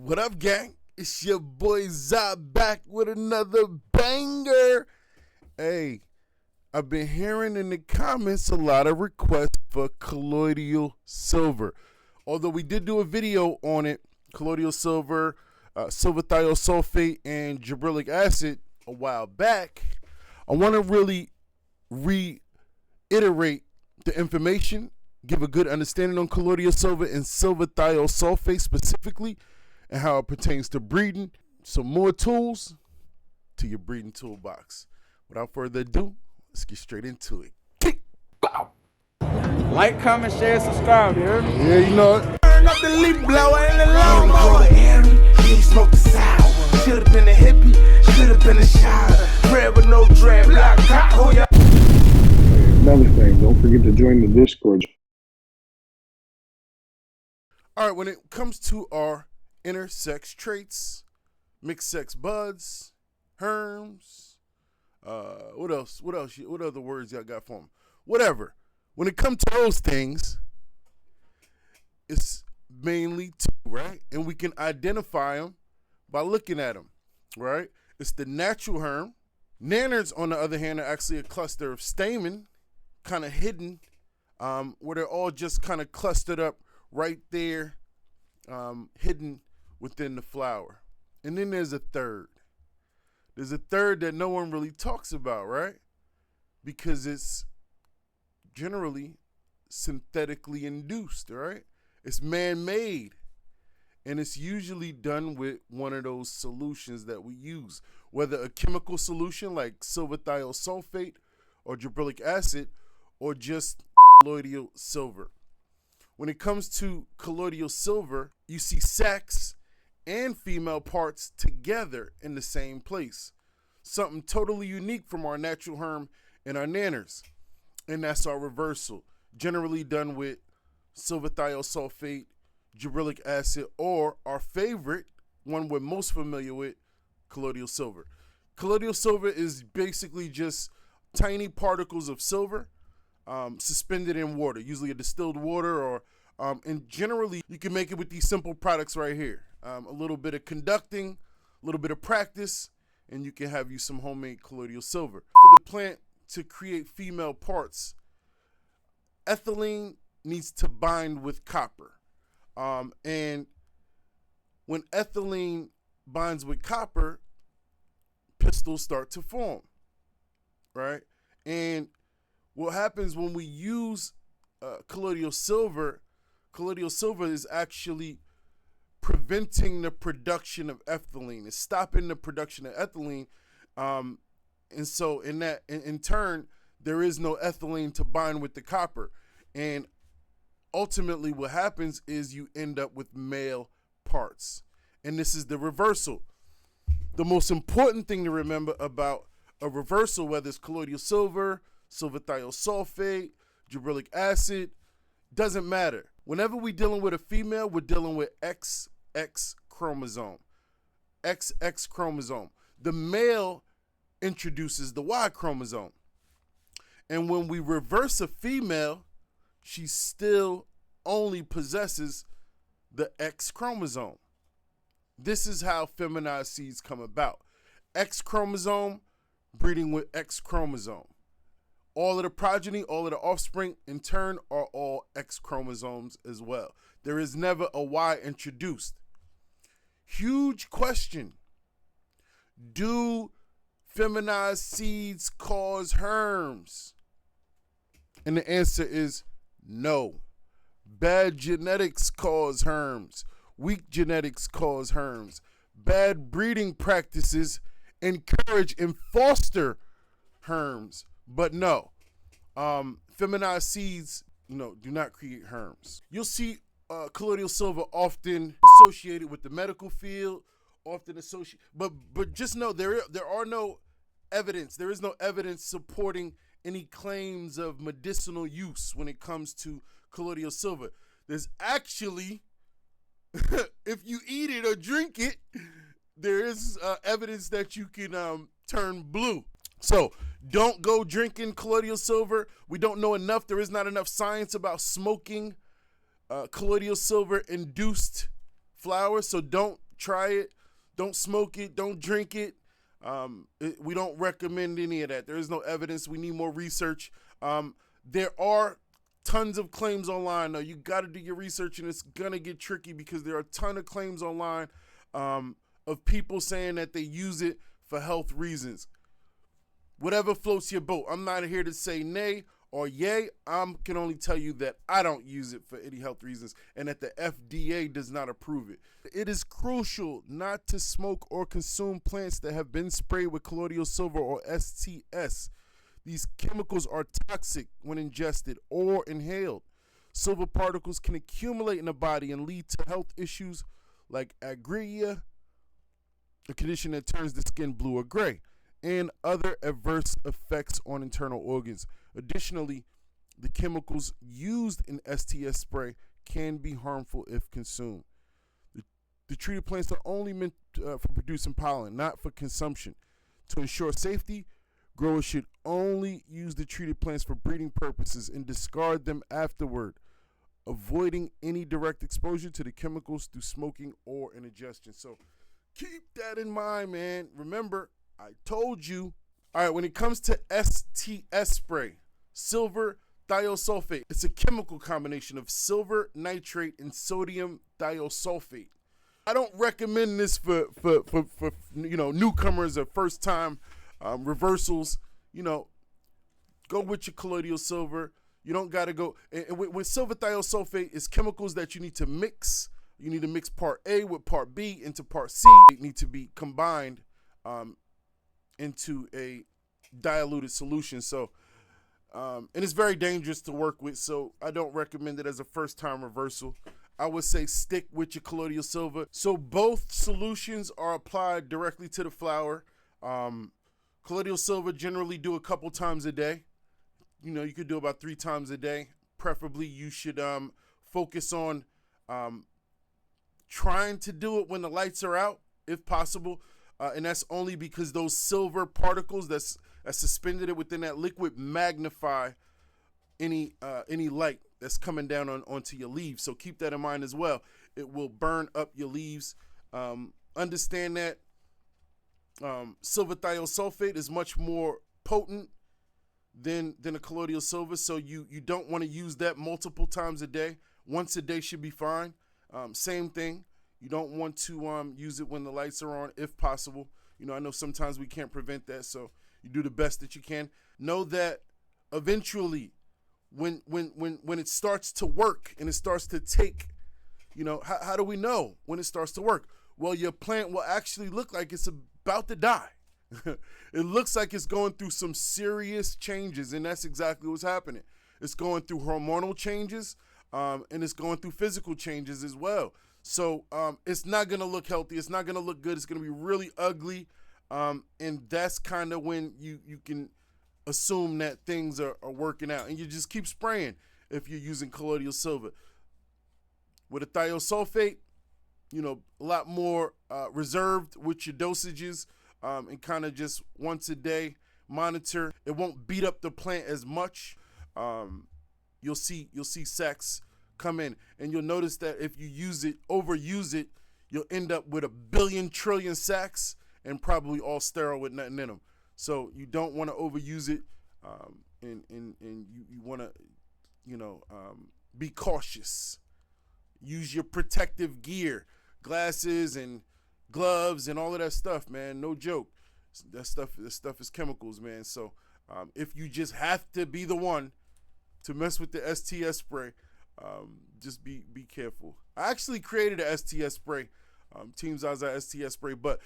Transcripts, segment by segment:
What up, gang? It's your boy Zab back with another banger. Hey, I've been hearing in the comments a lot of requests for colloidal silver. Although we did do a video on it, colloidal silver, silver thiosulfate, and gibberellic acid a while back, I want to really reiterate the information, give a good understanding on colloidal silver and silver thiosulfate specifically, and how it pertains to breeding. Some more tools to your breeding toolbox. Without further ado, let's get straight into it. Wow. Like, comment, share, subscribe, you heard me? Yeah, you know it. Turn up the leaf blower and the lawnmower. He smoke the sour. Should've been a hippie, should've been a shower. Bread with no dread, black cock, who ya? Another thing, don't forget to join the Discord. All right, when it comes to our intersex traits, mixed sex buds, herms, what else? What other words y'all got for them? Whatever. When it comes to those things, it's mainly two, right? And we can identify them by looking at them, right? It's the natural herm. Nanners, on the other hand, are actually a cluster of stamen, kind of hidden, where they're all just kind of clustered up right there, hidden within the flower. And then there's a third. There's a third that no one really talks about, right? Because it's generally synthetically induced, right? It's man-made. And it's usually done with one of those solutions that we use, whether a chemical solution like silver thiosulfate or gibberellic acid, or just colloidal silver. When it comes to colloidal silver, you see sex and female parts together in the same place. Something totally unique from our natural herm and our nanners. And that's our reversal, generally done with silver thiosulfate, gibberellic acid, or our favorite, one we're most familiar with, colloidal silver. Colloidal silver is basically just tiny particles of silver suspended in water, usually a distilled water, or and generally you can make it with these simple products right here. A little bit of conducting, a little bit of practice, and you can have you some homemade colloidal silver. For the plant to create female parts, ethylene needs to bind with copper. And when ethylene binds with copper, pistils start to form, right? And what happens when we use colloidal silver is actually preventing the production of ethylene. It's stopping the production of ethylene. And so in turn, there is no ethylene to bind with the copper. And ultimately what happens is you end up with male parts. And this is the reversal. The most important thing to remember about a reversal, whether it's colloidal silver, silver thiosulfate, gibberellic acid, doesn't matter. Whenever we're dealing with a female, we're dealing with XX chromosome. XX chromosome. The male introduces the Y chromosome. And when we reverse a female, she still only possesses the X chromosome. This is how feminized seeds come about. X chromosome breeding with X chromosome. All of the progeny, all of the offspring, in turn, are all X chromosomes as well. There is never a Y introduced. Huge question. Do feminized seeds cause herms? And the answer is no. Bad genetics cause herms. Weak genetics cause herms. Bad breeding practices encourage and foster herms. But no, feminized seeds, do not create herms. You'll see colloidal silver often associated with the medical field, often associated, but just know there are no evidence. There is no evidence supporting any claims of medicinal use when it comes to colloidal silver. There's actually, if you eat it or drink it, there is evidence that you can turn blue. So don't go drinking colloidal silver. We don't know enough. There is not enough science about smoking colloidal silver induced flowers. So don't try it. Don't smoke it. Don't drink it. We don't recommend any of that. There is no evidence. We need more research. There are tons of claims online, though. You got to do your research, and it's going to get tricky because there are a ton of claims online of people saying that they use it for health reasons. Whatever floats your boat. I'm not here to say nay or yay. I can only tell you that I don't use it for any health reasons and that the FDA does not approve it. It is crucial not to smoke or consume plants that have been sprayed with colloidal silver or STS. These chemicals are toxic when ingested or inhaled. Silver particles can accumulate in the body and lead to health issues like agria, a condition that turns the skin blue or gray, and other adverse effects on internal organs. Additionally, the chemicals used in STS spray can be harmful if consumed. The treated plants are only meant for producing pollen, not for consumption. To ensure safety, growers should only use the treated plants for breeding purposes and discard them afterward, avoiding any direct exposure to the chemicals through smoking or ingestion. So keep that in mind, man. Remember, I told you. All right, when it comes to STS spray, silver thiosulfate, it's a chemical combination of silver nitrate and sodium thiosulfate. I don't recommend this for newcomers or first time reversals. Go with your colloidal silver. You don't got to go. And with silver thiosulfate, it's chemicals that you need to mix. You need to mix part A with part B into part C. They need to be combined into a diluted solution. So, and it's very dangerous to work with. So I don't recommend it as a first time reversal. I would say stick with your colloidal silver. So both solutions are applied directly to the flower. Colloidal silver generally do a couple times a day. You could do about 3 times a day. Preferably you should focus on trying to do it when the lights are out, if possible. And that's only because those silver particles that's suspended within that liquid magnify any light that's coming down onto your leaves. So keep that in mind as well. It will burn up your leaves. Understand that silver thiosulfate is much more potent than a colloidal silver, so you don't want to use that multiple times a day. Once a day should be fine. Same thing. You don't want to use it when the lights are on, if possible. I know sometimes we can't prevent that, so you do the best that you can. Know that eventually, when it starts to work and it starts to take, how do we know when it starts to work? Well, your plant will actually look like it's about to die. It looks like it's going through some serious changes, and that's exactly what's happening. It's going through hormonal changes, and it's going through physical changes as well. So it's not going to look healthy. It's not going to look good. It's going to be really ugly, and that's kind of when you can assume that things are working out, and you just keep spraying if you're using colloidal silver. With a thiosulfate, a lot more reserved with your dosages, and kind of just once a day monitor. It won't beat up the plant as much. You'll see sacs come in, and you'll notice that if you overuse it, you'll end up with 1 billion trillion sacs and probably all sterile with nothing in them. So you don't want to overuse it, and you want to be cautious. Use your protective gear, glasses and gloves and all of that stuff, man. No joke. That stuff is chemicals, man. So if you just have to be the one to mess with the STS spray, just be careful. I actually created a STS spray, Team Zaza STS spray, but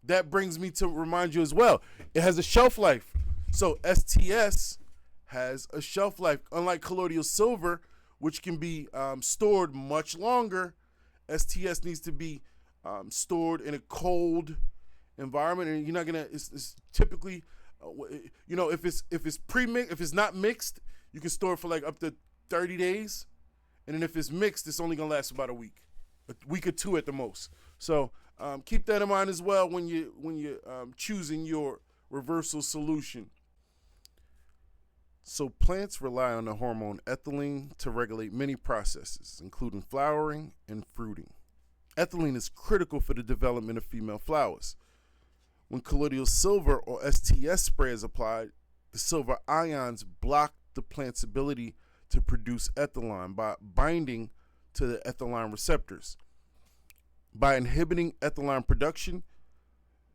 that brings me to remind you as well, it has a shelf life. So STS has a shelf life. Unlike colloidal silver, which can be stored much longer, STS needs to be stored in a cold environment, and you're not gonna. It's typically, if it's pre-mixed, if it's not mixed, you can store it for like up to 30 days, and then if it's mixed, it's only gonna last about a week or 2 at the most. So keep that in mind as well when you're choosing your reversal solution. So plants rely on the hormone ethylene to regulate many processes, including flowering and fruiting. Ethylene is critical for the development of female flowers. When colloidal silver or STS spray is applied, the silver ions block the plant's ability to produce ethylene by binding to the ethylene receptors. By inhibiting ethylene production,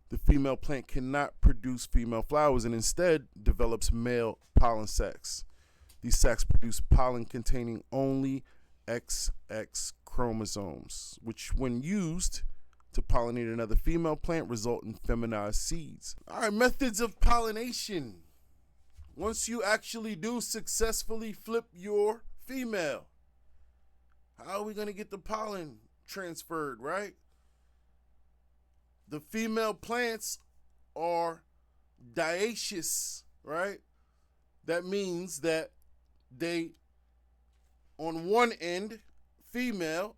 the female plant cannot produce female flowers and instead develops male pollen sacs. These sacs produce pollen containing only XX chromosomes, which when used to pollinate another female plant result in feminized seeds. All right, methods of pollination. Once you actually do successfully flip your female, how are we going to get the pollen transferred, right? The female plants are dioecious, right? That means that they, on one end, female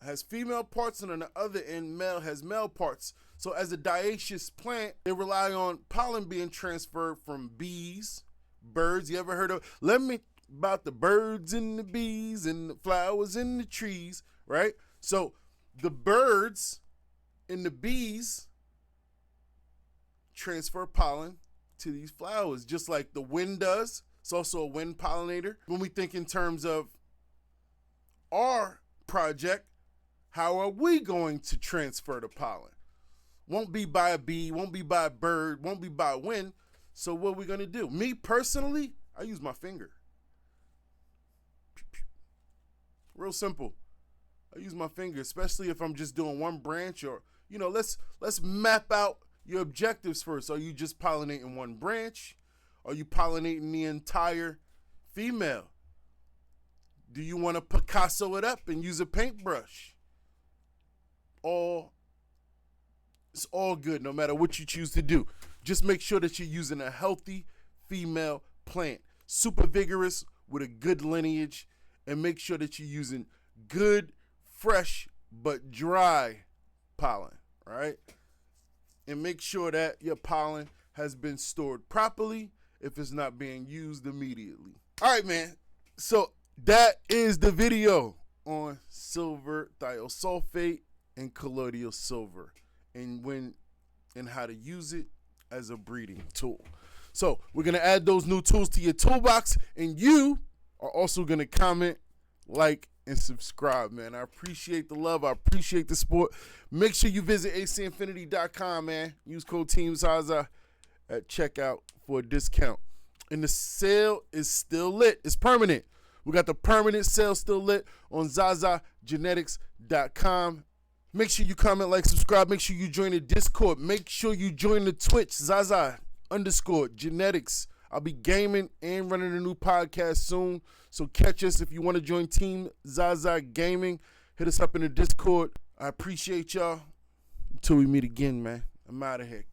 has female parts, and on the other end, male has male parts. So as a dioecious plant, they rely on pollen being transferred from bees, birds. You ever heard of, about the birds and the bees and the flowers and the trees, right? So the birds and the bees transfer pollen to these flowers, just like the wind does. It's also a wind pollinator. When we think in terms of our project, how are we going to transfer the pollen? Won't be by a bee, won't be by a bird, won't be by wind. So what are we going to do? Me personally, I use my finger. Real simple. I use my finger, especially if I'm just doing one branch, or, you know, let's map out your objectives first. Are you just pollinating one branch? Are you pollinating the entire female? Do you want to Picasso it up and use a paintbrush? It's all good, no matter what you choose to do. Just make sure that you're using a healthy female plant, super vigorous with a good lineage, and make sure that you're using good, fresh, but dry pollen, right? And make sure that your pollen has been stored properly if it's not being used immediately. All right, man. So that is the video on silver thiosulfate and colloidal silver, and how to use it as a breeding tool. So we're going to add those new tools to your toolbox, and you are also going to comment, like, and subscribe, man. I appreciate the love. I appreciate the support. Make sure you visit acinfinity.com, man. Use code Team Zaza at checkout for a discount. And the sale is still lit. It's permanent. We got the permanent sale still lit on zazagenetics.com. Make sure you comment, like, subscribe. Make sure you join the Discord. Make sure you join the Twitch, Zaza_genetics. I'll be gaming and running a new podcast soon. So catch us if you want to join Team Zaza Gaming. Hit us up in the Discord. I appreciate y'all. Until we meet again, man. I'm out of here.